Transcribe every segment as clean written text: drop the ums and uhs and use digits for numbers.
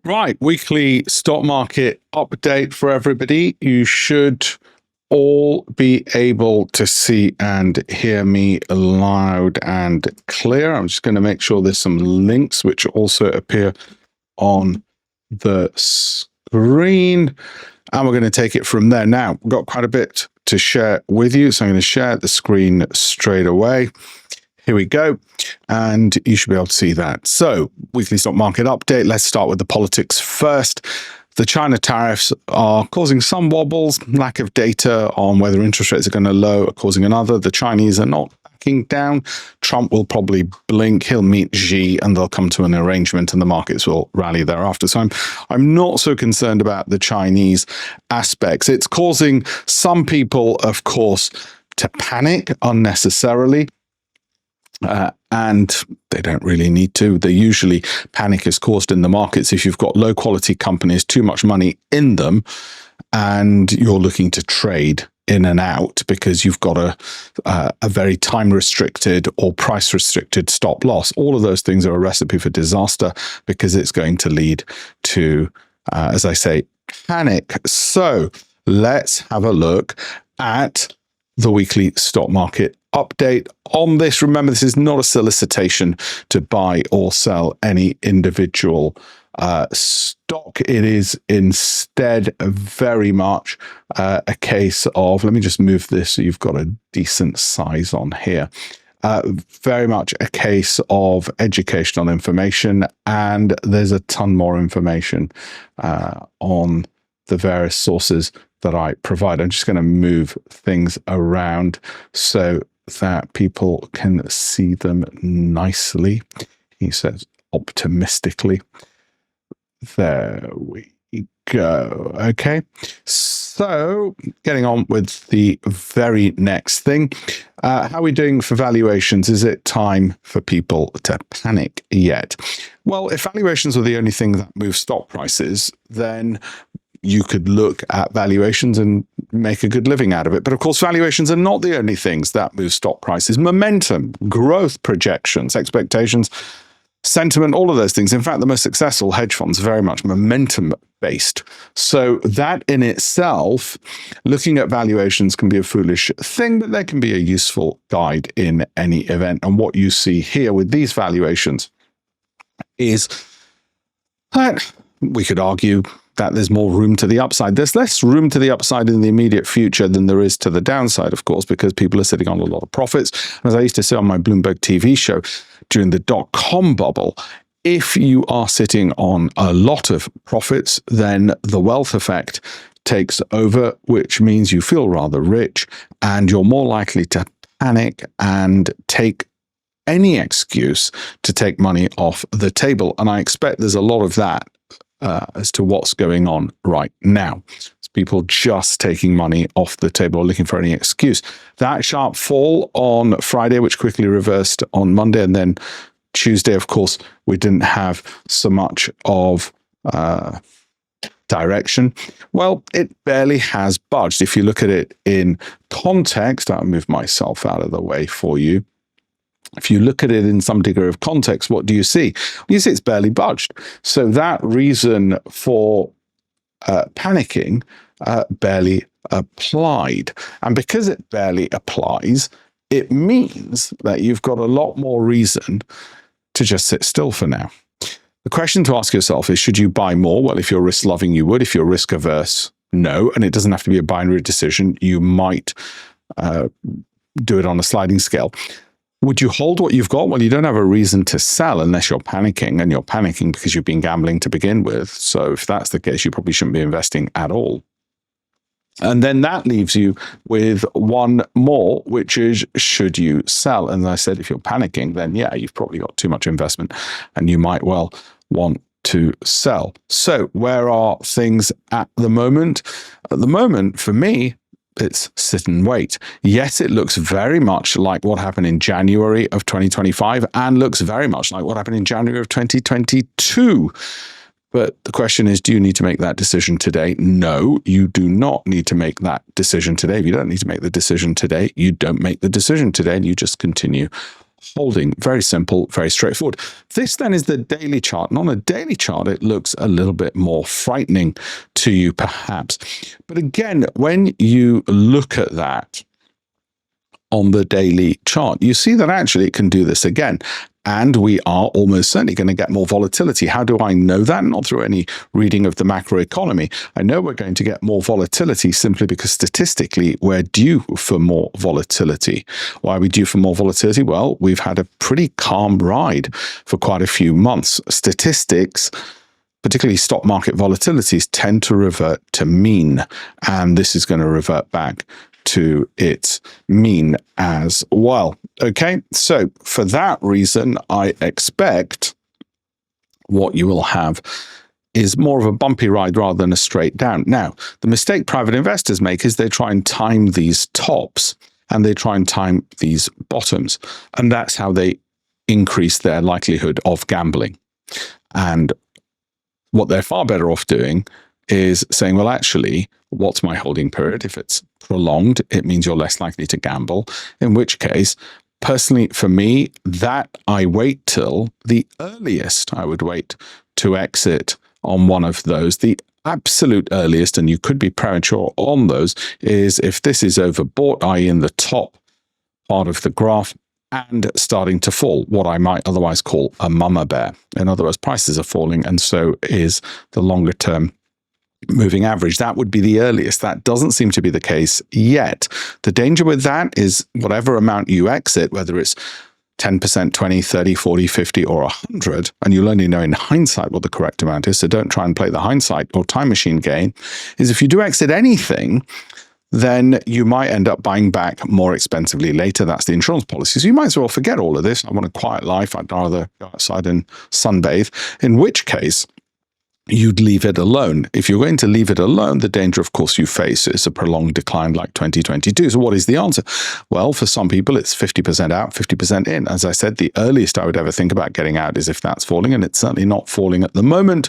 Right, weekly stock market update for everybody. You should all be able to see and hear me loud and clear. I'm just going to make sure there's some links which also appear on the screen, and we're going to take it from there. Now, we've got quite a bit to share with you, so I'm going to share the screen straight away. Here we go, and you should be able to see that. So, weekly stock market update. Let's start with the politics first. The China tariffs are causing some wobbles. Lack of data on whether interest rates are going to low are causing another. The Chinese are not backing down. Trump will probably blink. He'll meet Xi, and they'll come to an arrangement, and the markets will rally thereafter. So I'm not so concerned about the Chinese aspects. It's causing some people, of course, to panic unnecessarily. And they don't really need to. They usually panic is caused in the markets if you've got low quality companies, too much money in them, and you're looking to trade in and out because you've got a very time restricted or price restricted stop loss. All of those things are a recipe for disaster because it's going to lead to, as I say, panic. So let's have a look at the weekly stock market update on this. Remember, this is not a solicitation to buy or sell any individual stock. It is instead very much a case of, let me just move this so you've got a decent size on here. Very much a case of educational information, and there's a ton more information on the various sources that I provide. I'm just going to move things around so that people can see them nicely. He says optimistically. There we go. Okay. So getting on with the very next thing. How are we doing for valuations? Is it time for people to panic yet? Well, if valuations are the only thing that moves stock prices, then you could look at valuations and make a good living out of it. But of course, valuations are not the only things that move stock prices. Momentum, growth projections, expectations, sentiment, all of those things. In fact, the most successful hedge funds are very much momentum based. So that in itself, looking at valuations can be a foolish thing, but they can be a useful guide in any event. And what you see here with these valuations is that we could argue that there's more room to the upside. There's less room to the upside in the immediate future than there is to the downside, of course, because people are sitting on a lot of profits. As I used to say on my Bloomberg TV show during the dot-com bubble, if you are sitting on a lot of profits, then the wealth effect takes over, which means you feel rather rich and you're more likely to panic and take any excuse to take money off the table. And I expect there's a lot of that as to what's going on right now. It's people just taking money off the table or looking for any excuse. That sharp fall on Friday, which quickly reversed on Monday, and then Tuesday, of course, we didn't have so much of direction. Well, it barely has budged. If you look at it in context, I'll move myself out of the way for you. If you look at it in some degree of context, what do you see? You see it's barely budged. So that reason for panicking barely applied. And because it barely applies, it means that you've got a lot more reason to just sit still for now. The question to ask yourself is, should you buy more? Well, if you're risk loving, you would. If you're risk averse, no. And it doesn't have to be a binary decision. You might do it on a sliding scale. Would you hold what you've got? Well, you don't have a reason to sell unless you're panicking, and you're panicking because you've been gambling to begin with. So if that's the case, you probably shouldn't be investing at all. And then that leaves you with one more, which is, should you sell? And as I said, if you're panicking, then yeah, you've probably got too much investment and you might well want to sell. So where are things at the moment? At the moment, for me, it's sit and wait. Yes, it looks very much like what happened in January of 2025 and looks very much like what happened in January of 2022. But the question is, do you need to make that decision today? No, you do not need to make that decision today. If you don't need to make the decision today, you don't make the decision today and you just continue holding. Very simple, very straightforward. This then is the daily chart. And on a daily chart, it looks a little bit more frightening to you, perhaps. But again, when you look at that on the daily chart, you see that actually it can do this again. And we are almost certainly going to get more volatility. How do I know that? Not through any reading of the macroeconomy. I know we're going to get more volatility simply because statistically we're due for more volatility. Why are we due for more volatility? Well, we've had a pretty calm ride for quite a few months. Statistics, particularly stock market volatilities, tend to revert to mean. And this is going to revert back to its mean as well. Okay, so for that reason, I expect what you will have is more of a bumpy ride rather than a straight down. Now, the mistake private investors make is they try and time these tops and they try and time these bottoms. And that's how they increase their likelihood of gambling. And what they're far better off doing is saying, well, actually, what's my holding period? If it's prolonged, it means you're less likely to gamble, in which case, personally, for me, that I wait till the earliest I would wait to exit on one of those. The absolute earliest, and you could be premature on those, is if this is overbought, i.e. in the top part of the graph, and starting to fall, what I might otherwise call a mama bear. In other words, prices are falling, and so is the longer term moving average. That would be the earliest. That doesn't seem to be the case yet. The danger with that is whatever amount you exit, whether it's 10%, 20, 30, 40, 50, or 100, and you'll only know in hindsight what the correct amount is, so don't try and play the hindsight or time machine game, is if you do exit anything, then you might end up buying back more expensively later. That's the insurance policy. So you might as well forget all of this. I want a quiet life. I'd rather go outside and sunbathe, in which case you'd leave it alone. If you're going to leave it alone, the danger, of course, you face is a prolonged decline like 2022. So what is the answer? Well, for some people, it's 50% out, 50% in. As I said, the earliest I would ever think about getting out is if that's falling, and it's certainly not falling at the moment.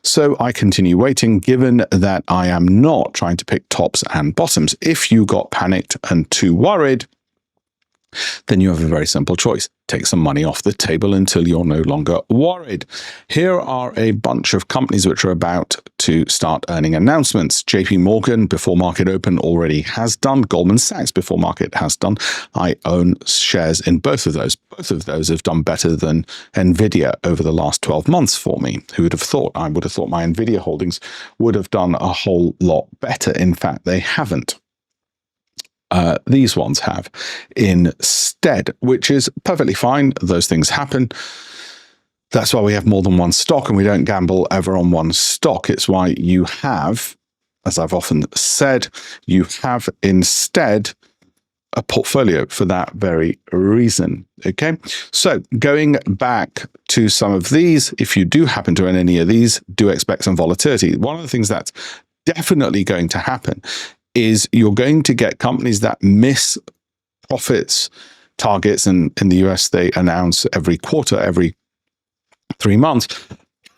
So I continue waiting, given that I am not trying to pick tops and bottoms. If you got panicked and too worried, then you have a very simple choice. Take some money off the table until you're no longer worried. Here are a bunch of companies which are about to start earning announcements. JP Morgan, before market open, already has done. Goldman Sachs, before market, has done. I own shares in both of those. Both of those have done better than Nvidia over the last 12 months for me. Who would have thought? I would have thought my Nvidia holdings would have done a whole lot better. In fact, they haven't. These ones have instead, which is perfectly fine. Those things happen. That's why we have more than one stock, and we don't gamble ever on one stock. It's why you have, as I've often said, you have instead a portfolio for that very reason. Okay, so going back to some of these, if you do happen to own any of these, do expect some volatility. One of the things that's definitely going to happen is you're going to get companies that miss profits targets, and in the US they announce every quarter, every 3 months.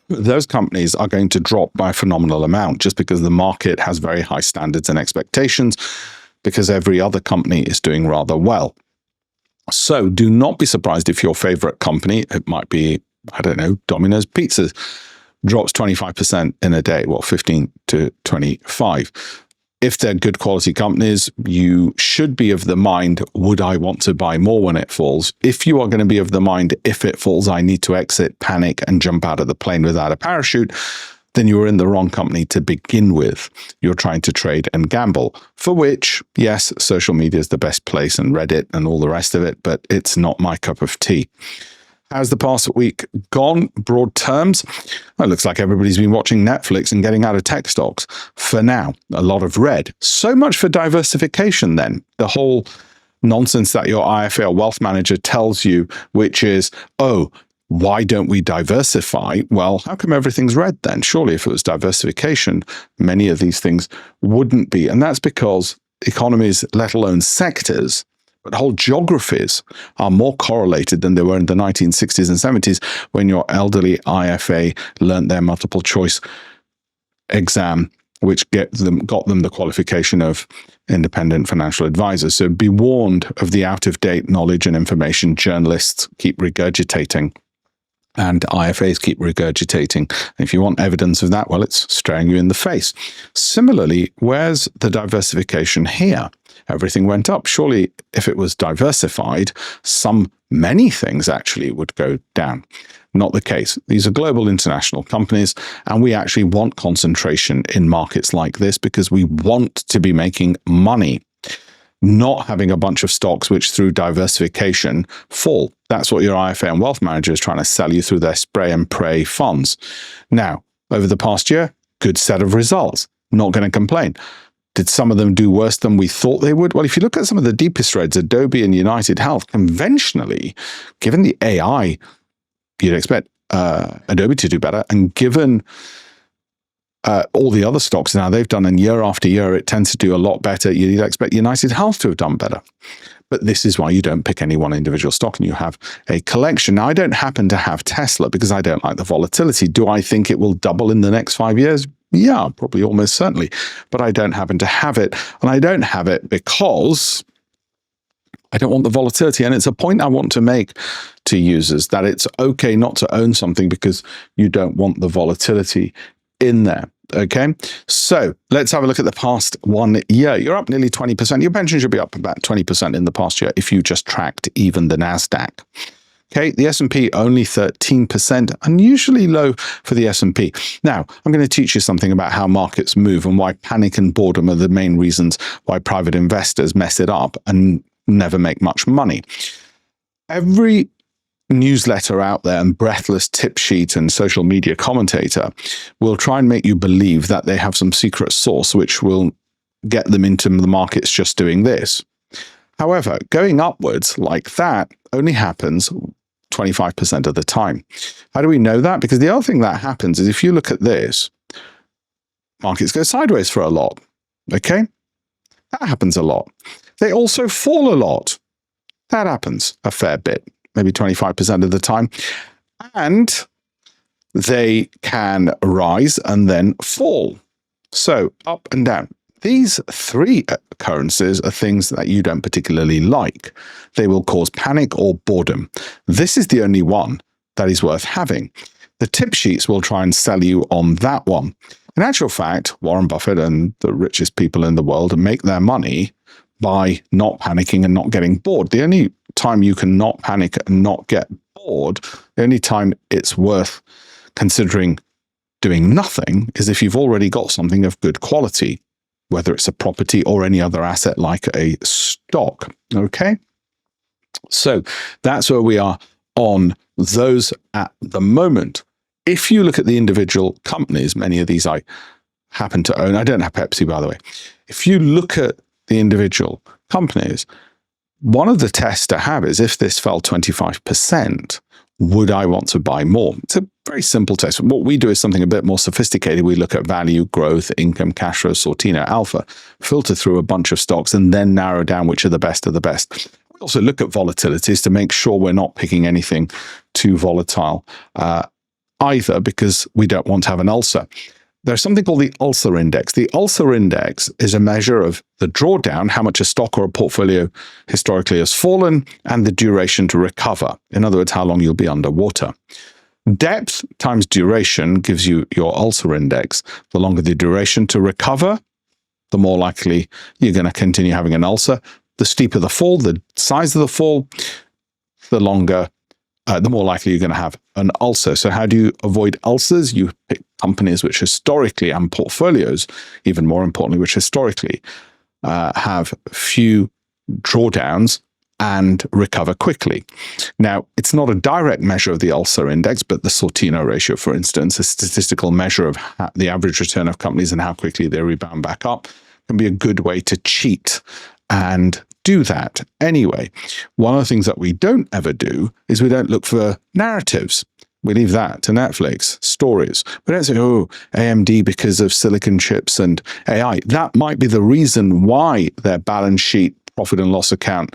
Those companies are going to drop by a phenomenal amount just because the market has very high standards and expectations, because every other company is doing rather well. So do not be surprised if your favorite company, it might be, I don't know, Domino's Pizzas, drops 25% in a day, well, 15 to 25. If they're good quality companies, you should be of the mind, would I want to buy more when it falls? If you are going to be of the mind, if it falls, I need to exit, panic, and jump out of the plane without a parachute, then you are in the wrong company to begin with. You're trying to trade and gamble, for which, yes, social media is the best place, and Reddit and all the rest of it, but it's not my cup of tea. How's the past week gone? Broad terms, well, it looks like everybody's been watching Netflix and getting out of tech stocks for now. A lot of red. So much for diversification then. The whole nonsense that your IFA or wealth manager tells you, which is, oh, why don't we diversify? Well, how come everything's red then? Surely if it was diversification, many of these things wouldn't be. And that's because economies, let alone sectors, but whole geographies are more correlated than they were in the 1960s and 70s when your elderly IFA learned their multiple choice exam which got them the qualification of independent financial advisors. So be warned of the out-of-date knowledge and information journalists keep regurgitating and IFAs keep regurgitating. If you want evidence of that, well, it's staring you in the face. Similarly, where's the diversification here? Everything went up. Surely, if it was diversified, many things actually would go down. Not the case. These are global international companies, and we actually want concentration in markets like this because we want to be making money, not having a bunch of stocks which through diversification fall. That's what your IFA and wealth manager is trying to sell you through their spray and pray funds. Now, over the past year, good set of results. Not going to complain. Did some of them do worse than we thought they would? Well, if you look at some of the deepest trades, Adobe and United Health, conventionally, given the AI, you'd expect Adobe to do better. And given all the other stocks now they've done, and year after year, it tends to do a lot better. You'd expect United Health to have done better. But this is why you don't pick any one individual stock and you have a collection. Now, I don't happen to have Tesla because I don't like the volatility. Do I think it will double in the next 5 years? Yeah, probably almost certainly. But I don't happen to have it. And I don't have it because I don't want the volatility. And it's a point I want to make to users that it's okay not to own something because you don't want the volatility in there. Okay, so let's have a look at the past 1 year. You're up nearly 20%. Your pension should be up about 20% in the past year if you just tracked even the NASDAQ. Okay, the S&P only 13%, unusually low for the S&P. Now, I'm going to teach you something about how markets move and why panic and boredom are the main reasons why private investors mess it up and never make much money. Every newsletter out there and breathless tip sheet and social media commentator will try and make you believe that they have some secret sauce which will get them into the markets just doing this. However, going upwards like that only happens 25% of the time. How do we know that? Because the other thing that happens is if you look at this, markets go sideways for a lot. Okay? That happens a lot. They also fall a lot. That happens a fair bit. Maybe 25% of the time. And they can rise and then fall. So up and down. These three occurrences are things that you don't particularly like. They will cause panic or boredom. This is the only one that is worth having. The tip sheets will try and sell you on that one. In actual fact, Warren Buffett and the richest people in the world make their money by not panicking and not getting bored. The only time you can not panic and not get bored, the only time it's worth considering doing nothing is if you've already got something of good quality, whether it's a property or any other asset like a stock. Okay? So that's where we are on those at the moment. If you look at the individual companies, many of these I happen to own. I don't have Pepsi, by the way. If you look at the individual companies, one of the tests to have is if this fell 25%, would I want to buy more? It's a very simple test. What we do is something a bit more sophisticated. We look at value, growth, income, cash flow, Sortino, alpha, filter through a bunch of stocks, and then narrow down which are the best of the best. We also look at volatilities to make sure we're not picking anything too volatile either, because we don't want to have an ulcer. There's something called the ulcer index. The ulcer index is a measure of the drawdown, how much a stock or a portfolio historically has fallen, and the duration to recover. In other words, how long you'll be underwater. Depth times duration gives you your ulcer index. The longer the duration to recover, the more likely you're going to continue having an ulcer. The steeper the fall, the size of the fall, the more likely you're going to have an ulcer. So how do you avoid ulcers? You pick companies which historically, and portfolios, even more importantly, which historically have few drawdowns and recover quickly. Now, it's not a direct measure of the ulcer index, but the Sortino ratio, for instance, a statistical measure of the average return of companies and how quickly they rebound back up, can be a good way to cheat and do that. Anyway, one of the things that we don't ever do is we don't look for narratives. We leave that to Netflix, stories. We don't say, oh, AMD because of silicon chips and AI. That might be the reason why their balance sheet, profit and loss account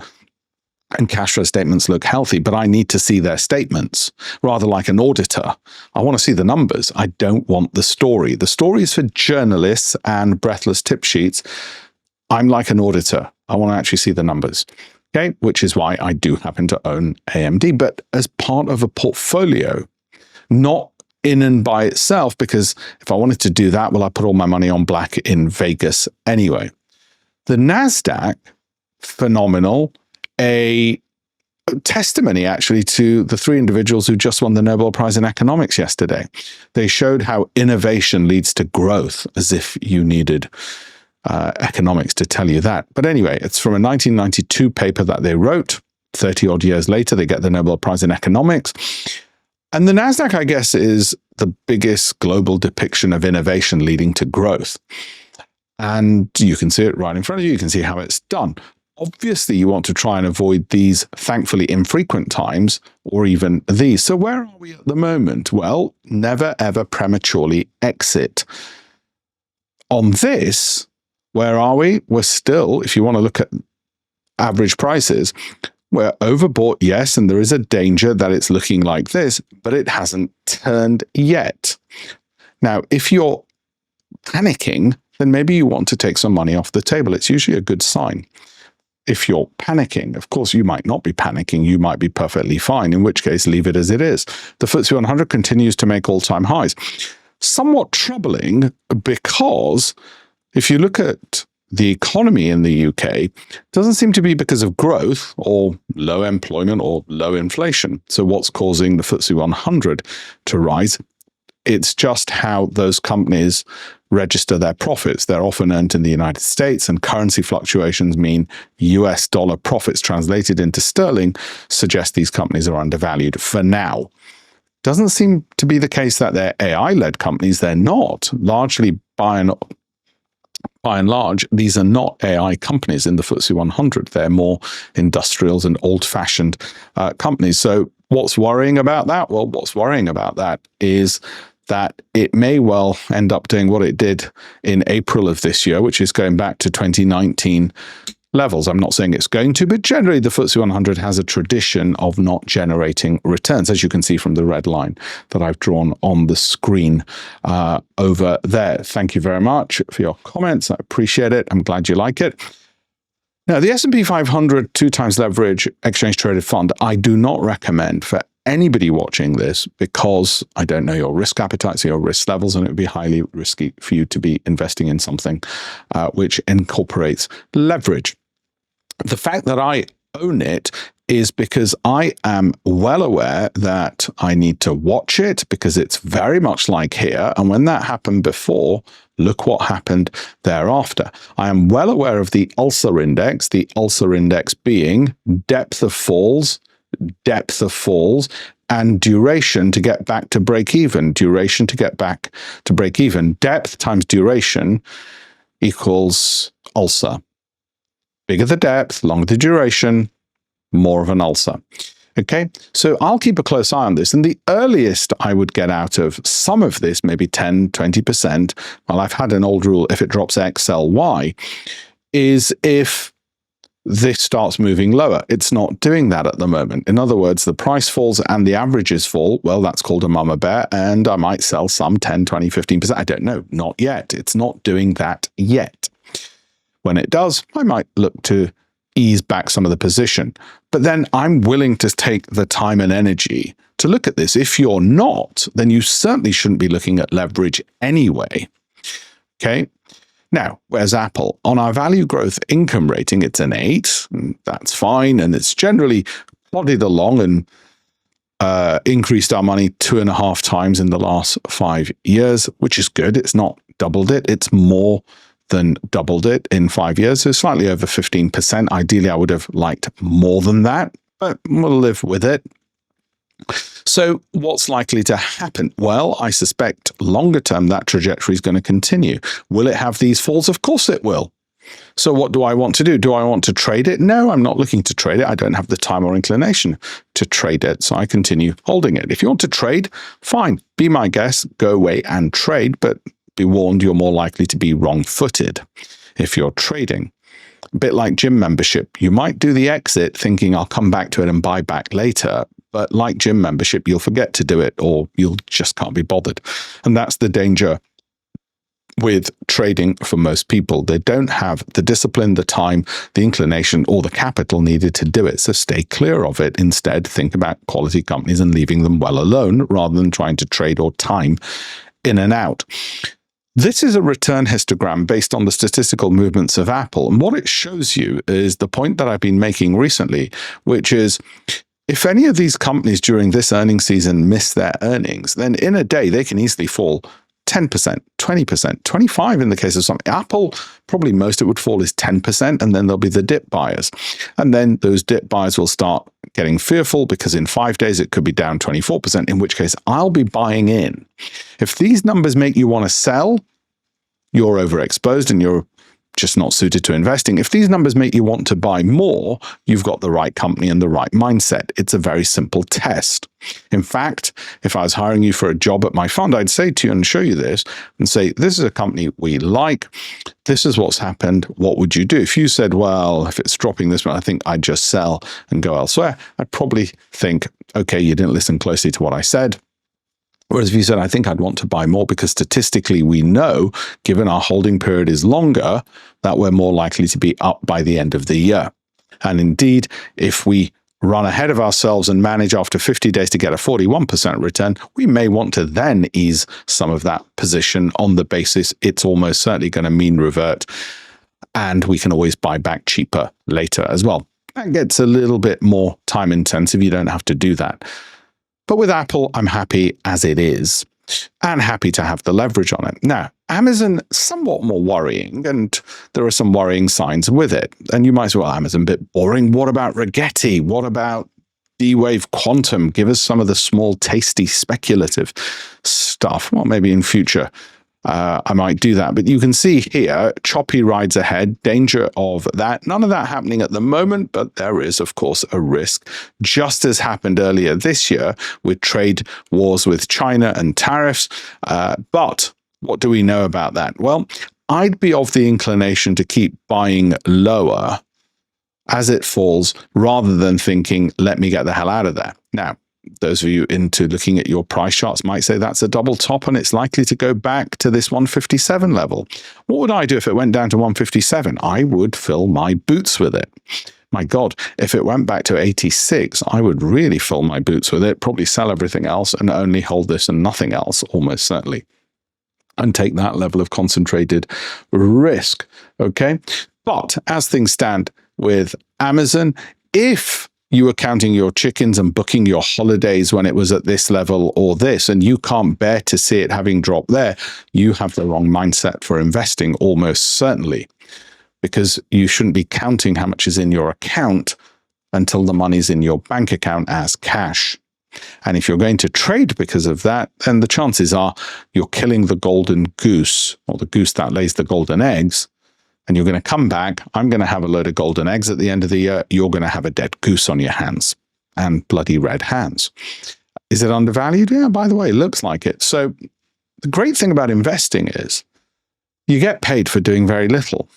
and cash flow statements look healthy, but I need to see their statements. Rather like an auditor, I want to see the numbers. I don't want the story. The story is for journalists and breathless tip sheets. I'm like an auditor. I want to actually see the numbers. Okay, which is why I do happen to own AMD, but as part of a portfolio, not in and by itself, because if I wanted to do that, well, I put all my money on black in Vegas anyway. The NASDAQ, phenomenal, a testimony actually to the three individuals who just won the Nobel Prize in economics yesterday. They showed how innovation leads to growth, as if you needed economics to tell you that. But anyway, it's from a 1992 paper that they wrote. 30 odd years later, they get the Nobel Prize in economics. And the NASDAQ, I guess, is the biggest global depiction of innovation leading to growth. And you can see it right in front of you. You can see how it's done. Obviously, you want to try and avoid these thankfully infrequent times, or even these. So where are we at the moment? Well, never ever prematurely exit. On this, where are we? We're still, if you want to look at average prices, we're overbought, yes, and there is a danger that it's looking like this, but it hasn't turned yet. Now, if you're panicking, then maybe you want to take some money off the table. It's usually a good sign. If you're panicking, of course, you might not be panicking. You might be perfectly fine, in which case, leave it as it is. The FTSE 100 continues to make all-time highs. Somewhat troubling because if you look at the economy in the UK, it doesn't seem to be because of growth or low employment or low inflation. So what's causing the FTSE 100 to rise? It's just how those companies register their profits. They're often earned in the United States, and currency fluctuations mean US dollar profits translated into sterling suggest these companies are undervalued for now. Doesn't seem to be the case that they're AI-led companies. They're not. Largely, by and large, these are not AI companies in the FTSE 100. They're more industrials and old-fashioned companies. So what's worrying about that? Well, what's worrying about that is that it may well end up doing what it did in April of this year, which is going back to 2019 levels. I'm not saying it's going to, but generally the FTSE 100 has a tradition of not generating returns, as you can see from the red line that I've drawn on the screen over there. Thank you very much for your comments. I appreciate it. I'm glad you like it. Now, the S&P 500 2x leverage exchange traded fund, I do not recommend for anybody watching this because I don't know your risk appetites or your risk levels, and it would be highly risky for you to be investing in something which incorporates leverage. The fact that I own it is because I am well aware that I need to watch it because it's very much like here. And when that happened before, look what happened thereafter. I am well aware of the ULSA index being depth of falls, and duration to get back to break even. Duration to get back to break even. Depth times duration equals ULSA. Bigger the depth, longer the duration, more of an ULSA. Okay, so I'll keep a close eye on this. And the earliest I would get out of some of this, maybe 10, 20%, well, I've had an old rule, if it drops X, sell Y, is if this starts moving lower. It's not doing that at the moment. In other words, the price falls and the averages fall. Well, that's called a mama bear, and I might sell some 10, 20, 15%. I don't know. Not yet. It's not doing that yet. When it does, I might look to ease back some of the position. But then I'm willing to take the time and energy to look at this. If you're not, then you certainly shouldn't be looking at leverage anyway. Okay. Now, where's Apple? On our value growth income rating, it's an 8. That's fine. And it's generally plodded along and increased our money 2.5 times in the last 5 years, which is good. It's not doubled it. It's more than doubled it in 5 years. So slightly over 15%. Ideally, I would have liked more than that, but we'll live with it. So what's likely to happen? Well, I suspect longer term, that trajectory is going to continue. Will it have these falls? Of course it will. So what do I want to do? Do I want to trade it? No, I'm not looking to trade it. I don't have the time or inclination to trade it. So I continue holding it. If you want to trade, fine. Be my guest. Go away and trade. But be warned, you're more likely to be wrong-footed if you're trading. A bit like gym membership. You might do the exit thinking I'll come back to it and buy back later. But like gym membership, you'll forget to do it or you'll just can't be bothered. And that's the danger with trading for most people. They don't have the discipline, the time, the inclination, or the capital needed to do it. So stay clear of it. Instead, think about quality companies and leaving them well alone rather than trying to trade or time in and out. This is a return histogram based on the statistical movements of Apple. And what it shows you is the point that I've been making recently, which is if any of these companies during this earnings season miss their earnings, then in a day, they can easily fall 10%, 20%, 25% in the case of some. Apple, probably most it would fall is 10%, and then there'll be the dip buyers. And then those dip buyers will start getting fearful because in 5 days it could be down 24%, in which case I'll be buying in. If these numbers make you want to sell, you're overexposed and you're just not suited to investing. If these numbers make you want to buy more, you've got the right company and the right mindset. It's a very simple test. In fact, if I was hiring you for a job at my fund, I'd say to you and show you this and say, this is a company we like. This is what's happened. What would you do? If you said, well, if it's dropping this one, I think I'd just sell and go elsewhere, I'd probably think, okay, you didn't listen closely to what I said. Whereas if you said, I think I'd want to buy more because statistically we know, given our holding period is longer, that we're more likely to be up by the end of the year. And indeed, if we run ahead of ourselves and manage after 50 days to get a 41% return, we may want to then ease some of that position on the basis it's almost certainly going to mean revert. And we can always buy back cheaper later as well. That gets a little bit more time intensive. You don't have to do that. But with Apple, I'm happy as it is and happy to have the leverage on it. Now, Amazon, somewhat more worrying, and there are some worrying signs with it. And you might say, well, Amazon, a bit boring. What about Rigetti? What about D-Wave Quantum? Give us some of the small, tasty, speculative stuff. Well, maybe in future I might do that. But you can see here, choppy rides ahead, danger of that. None of that happening at the moment, but there is, of course, a risk, just as happened earlier this year with trade wars with China and tariffs. But what do we know about that? Well, I'd be of the inclination to keep buying lower as it falls rather than thinking, let me get the hell out of there. Now, those of you into looking at your price charts might say that's a double top and it's likely to go back to this 157 level. What would I do if it went down to 157? I would fill my boots with it. My God, if it went back to 86, I would really fill my boots with it, probably sell everything else and only hold this and nothing else, almost certainly, and take that level of concentrated risk. Okay. But as things stand with Amazon, if you were counting your chickens and booking your holidays when it was at this level or this, and you can't bear to see it having dropped there, you have the wrong mindset for investing, almost certainly, because you shouldn't be counting how much is in your account until the money's in your bank account as cash. And if you're going to trade because of that, then the chances are you're killing the golden goose, or the goose that lays the golden eggs. And you're going to come back, I'm going to have a load of golden eggs at the end of the year, you're going to have a dead goose on your hands and bloody red hands. Is it undervalued? Yeah, by the way, it looks like it. So the great thing about investing is you get paid for doing very little.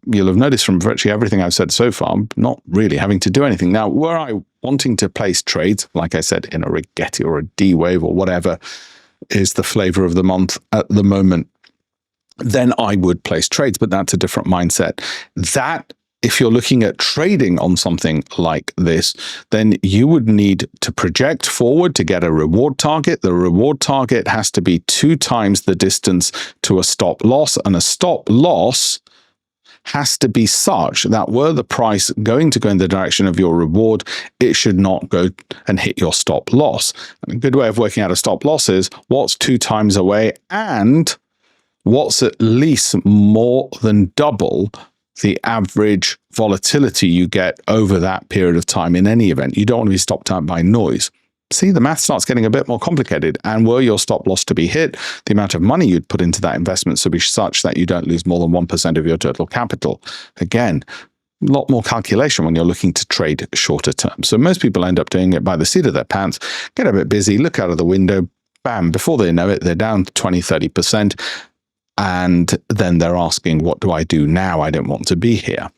You'll have noticed from virtually everything I've said so far, I'm not really having to do anything. Now, were I wanting to place trades, like I said, in a Rigetti or a D-Wave or whatever is the flavor of the month at the moment, then I would place trades, but that's a different mindset. That, if you're looking at trading on something like this, then you would need to project forward to get a reward target. The reward target has to be 2 times the distance to a stop loss, and a stop loss has to be such that were the price going to go in the direction of your reward, it should not go and hit your stop loss. And a good way of working out a stop loss is what's 2 times away and what's at least more than double the average volatility you get over that period of time in any event. You don't want to be stopped out by noise. See, the math starts getting a bit more complicated. And were your stop loss to be hit, the amount of money you'd put into that investment should be such that you don't lose more than 1% of your total capital. Again, a lot more calculation when you're looking to trade shorter term. So most people end up doing it by the seat of their pants, get a bit busy, look out of the window, bam, before they know it, they're down 20, 30%. And then they're asking, what do I do now? I don't want to be here.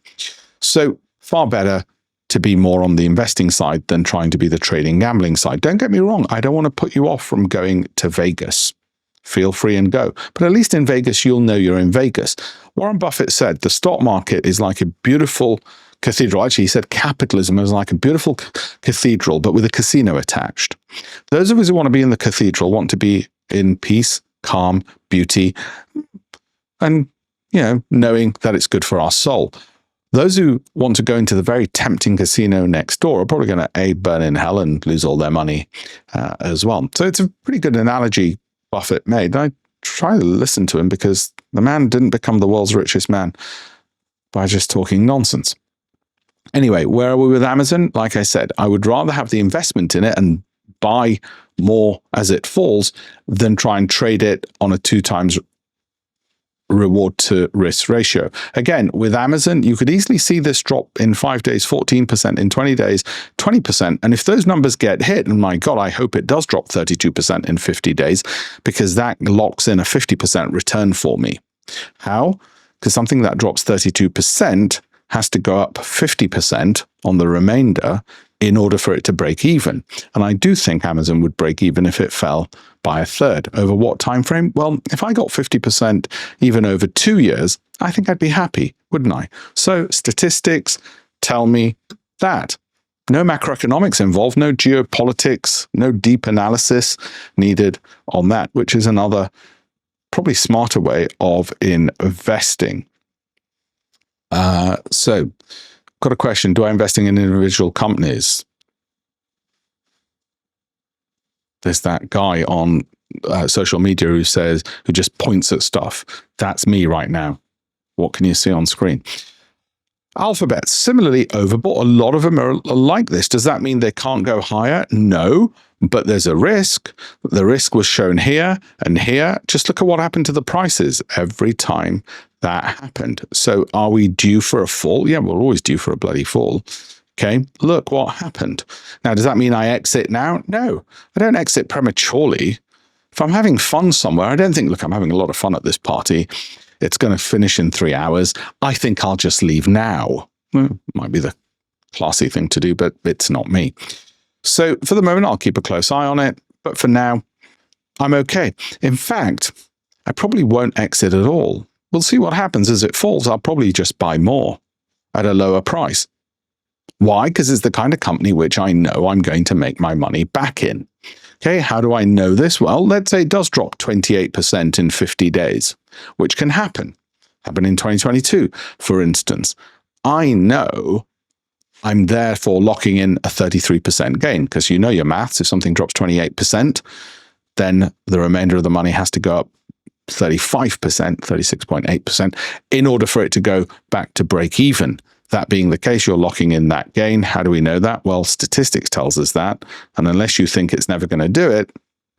So far better to be more on the investing side than trying to be the trading gambling side. Don't get me wrong. I don't want to put you off from going to Vegas. Feel free and go. But at least in Vegas, you'll know you're in Vegas. Warren Buffett said the stock market is like a beautiful cathedral. Actually, he said capitalism is like a beautiful cathedral, but with a casino attached. Those of us who want to be in the cathedral want to be in peace, calm, beauty, and, knowing that it's good for our soul. Those who want to go into the very tempting casino next door are probably going to burn in hell and lose all their money as well. So it's a pretty good analogy Buffett made. And I try to listen to him because the man didn't become the world's richest man by just talking nonsense. Anyway, where are we with Amazon? Like I said, I would rather have the investment in it and buy more as it falls than try and trade it on a 2 times reward to risk ratio. Again, with Amazon, you could easily see this drop in 5 days, 14%, in 20 days, 20%. And if those numbers get hit, and my God, I hope it does drop 32% in 50 days, because that locks in a 50% return for me. How? Because something that drops 32% has to go up 50% on the remainder in order for it to break even. And I do think Amazon would break even if it fell by 1/3. Over what time frame? Well, if I got 50% even over 2 years, I think I'd be happy, wouldn't I? So statistics tell me that. No macroeconomics involved, no geopolitics, no deep analysis needed on that, which is another probably smarter way of investing. So got a question. Do I investing in individual companies? There's that guy on social media who just points at stuff. That's me right now. What can you see on screen? Alphabet, similarly overbought. A lot of them are like this. Does that mean they can't go higher? No, but there's a risk. The risk was shown here and here. Just look at what happened to the prices every time that happened. So are we due for a fall? Yeah, we're always due for a bloody fall. Okay, look what happened. Now, does that mean I exit now? No, I don't exit prematurely. If I'm having fun somewhere, I don't think, look, I'm having a lot of fun at this party. It's going to finish in 3 hours. I think I'll just leave now. Well, might be the classy thing to do, but it's not me. So for the moment, I'll keep a close eye on it. But for now, I'm okay. In fact, I probably won't exit at all. We'll see what happens as it falls. I'll probably just buy more at a lower price. Why? Because it's the kind of company which I know I'm going to make my money back in. Okay, how do I know this? Well, let's say it does drop 28% in 50 days, which can happen. Happened in 2022, for instance. I know I'm therefore locking in a 33% gain, because you know your maths. If something drops 28%, then the remainder of the money has to go up 35%, 36.8%, in order for it to go back to break even. That being the case, you're locking in that gain. How do we know that? Well, statistics tells us that. And unless you think it's never going to do it,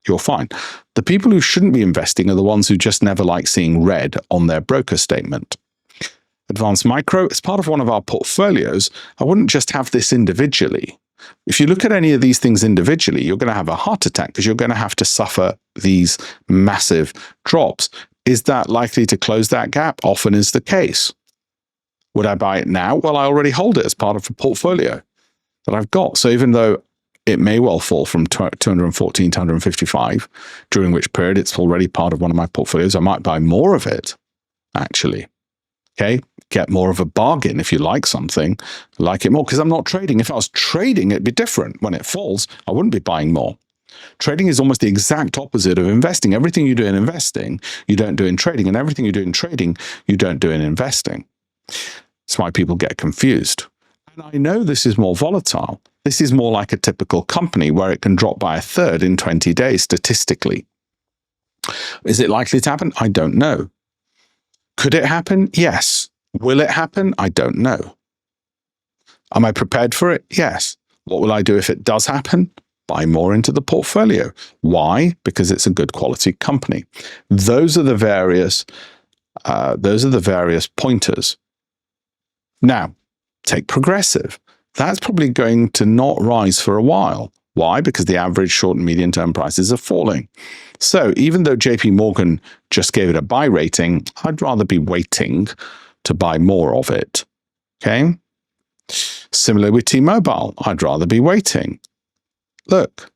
you're fine. The people who shouldn't be investing are the ones who just never like seeing red on their broker statement. Advanced Micro, as part of one of our portfolios, I wouldn't just have this individually. If you look at any of these things individually, you're going to have a heart attack because you're going to have to suffer these massive drops. Is that likely to close that gap? Often is the case. Would I buy it now? Well, I already hold it as part of a portfolio that I've got. So even though it may well fall from 214 to 155, during which period it's already part of one of my portfolios, I might buy more of it, actually. Okay, get more of a bargain. If you like something, like it more, because I'm not trading. If I was trading, it'd be different. When it falls, I wouldn't be buying more. Trading is almost the exact opposite of investing. Everything you do in investing, you don't do in trading. And everything you do in trading, you don't do in investing. That's why people get confused. And I know this is more volatile. This is more like a typical company where it can drop by 1/3 in 20 days statistically. Is it likely to happen? I don't know. Could it happen? Yes. Will it happen? I don't know. Am I prepared for it? Yes. What will I do if it does happen? Buy more into the portfolio. Why? Because it's a good quality company. Those are the various pointers. Now, take Progressive. That's probably going to not rise for a while. Why? Because the average short and medium term prices are falling. So even though JP Morgan just gave it a buy rating, I'd rather be waiting to buy more of it. Okay? Similar with T-Mobile, I'd rather be waiting. Look,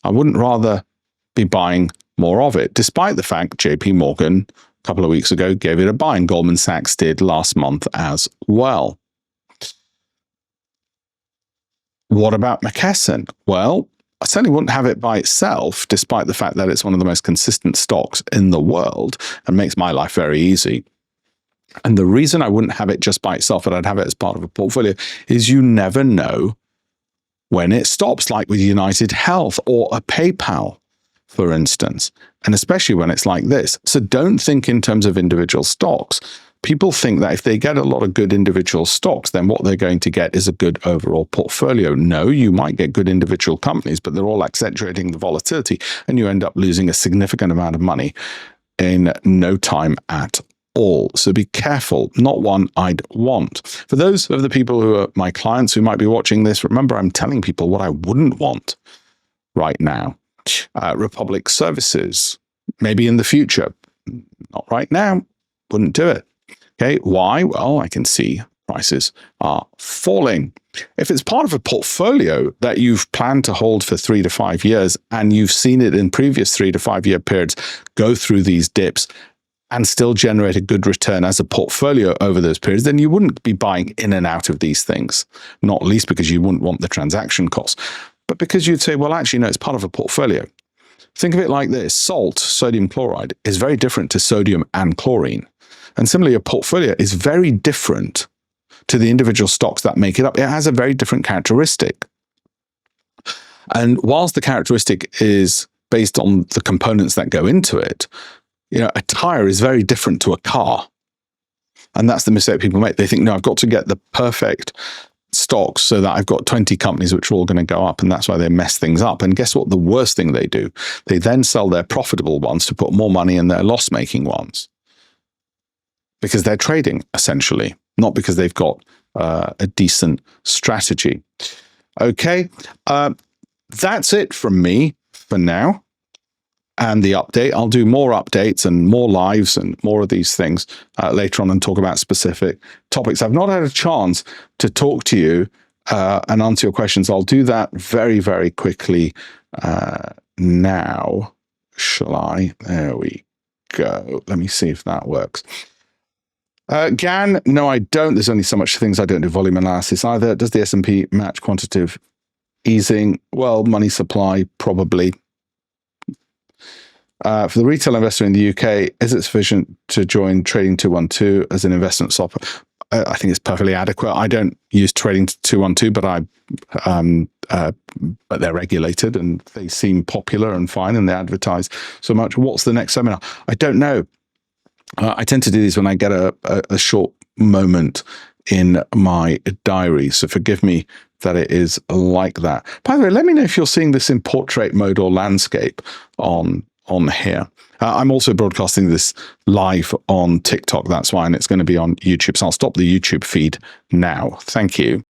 I wouldn't rather be buying more of it, despite the fact JP Morgan a couple of weeks ago gave it a buy, and Goldman Sachs did last month as well. What about McKesson? Well, I certainly wouldn't have it by itself, despite the fact that it's one of the most consistent stocks in the world and makes my life very easy. And the reason I wouldn't have it just by itself, but I'd have it as part of a portfolio, is you never know when it stops, like with United Health or a PayPal, for instance, and especially when it's like this. So don't think in terms of individual stocks. People think that if they get a lot of good individual stocks, then what they're going to get is a good overall portfolio. No, you might get good individual companies, but they're all accentuating the volatility, and you end up losing a significant amount of money in no time at all. So be careful. Not one I'd want. For those of the people who are my clients who might be watching this, remember I'm telling people what I wouldn't want right now. Republic Services, maybe in the future. Not right now. Wouldn't do it. Okay, why? Well, I can see prices are falling. If it's part of a portfolio that you've planned to hold for 3 to 5 years, and you've seen it in previous 3 to 5 year periods go through these dips and still generate a good return as a portfolio over those periods, then you wouldn't be buying in and out of these things, not least because you wouldn't want the transaction costs, but because you'd say, well, actually, no, it's part of a portfolio. Think of it like this. Salt, sodium chloride, is very different to sodium and chlorine. And similarly, a portfolio is very different to the individual stocks that make it up. It has a very different characteristic. And whilst the characteristic is based on the components that go into it, a tire is very different to a car. And that's the mistake people make. They think, no, I've got to get the perfect stocks so that I've got 20 companies which are all going to go up, and that's why they mess things up. And guess what? The worst thing they do, they then sell their profitable ones to put more money in their loss-making ones, because they're trading, essentially, not because they've got a decent strategy. Okay, that's it from me for now. And the update, I'll do more updates and more lives and more of these things later on and talk about specific topics. I've not had a chance to talk to you and answer your questions. I'll do that very, very quickly now. Shall I? There we go. Let me see if that works. GAN, no, I don't. There's only so much things. I don't do volume analysis either. Does the S&P match quantitative easing? Well, money supply, probably. For the retail investor in the UK, is it sufficient to join Trading 212 as an investment software? I think it's perfectly adequate. I don't use Trading 212, but they're regulated and they seem popular and fine, and they advertise so much. What's the next seminar? I don't know. I tend to do these when I get a short moment in my diary, so forgive me that it is like that. By the way, let me know if you're seeing this in portrait mode or landscape on here. I'm also broadcasting this live on TikTok, that's why, and it's going to be on YouTube. So I'll stop the YouTube feed now. Thank you.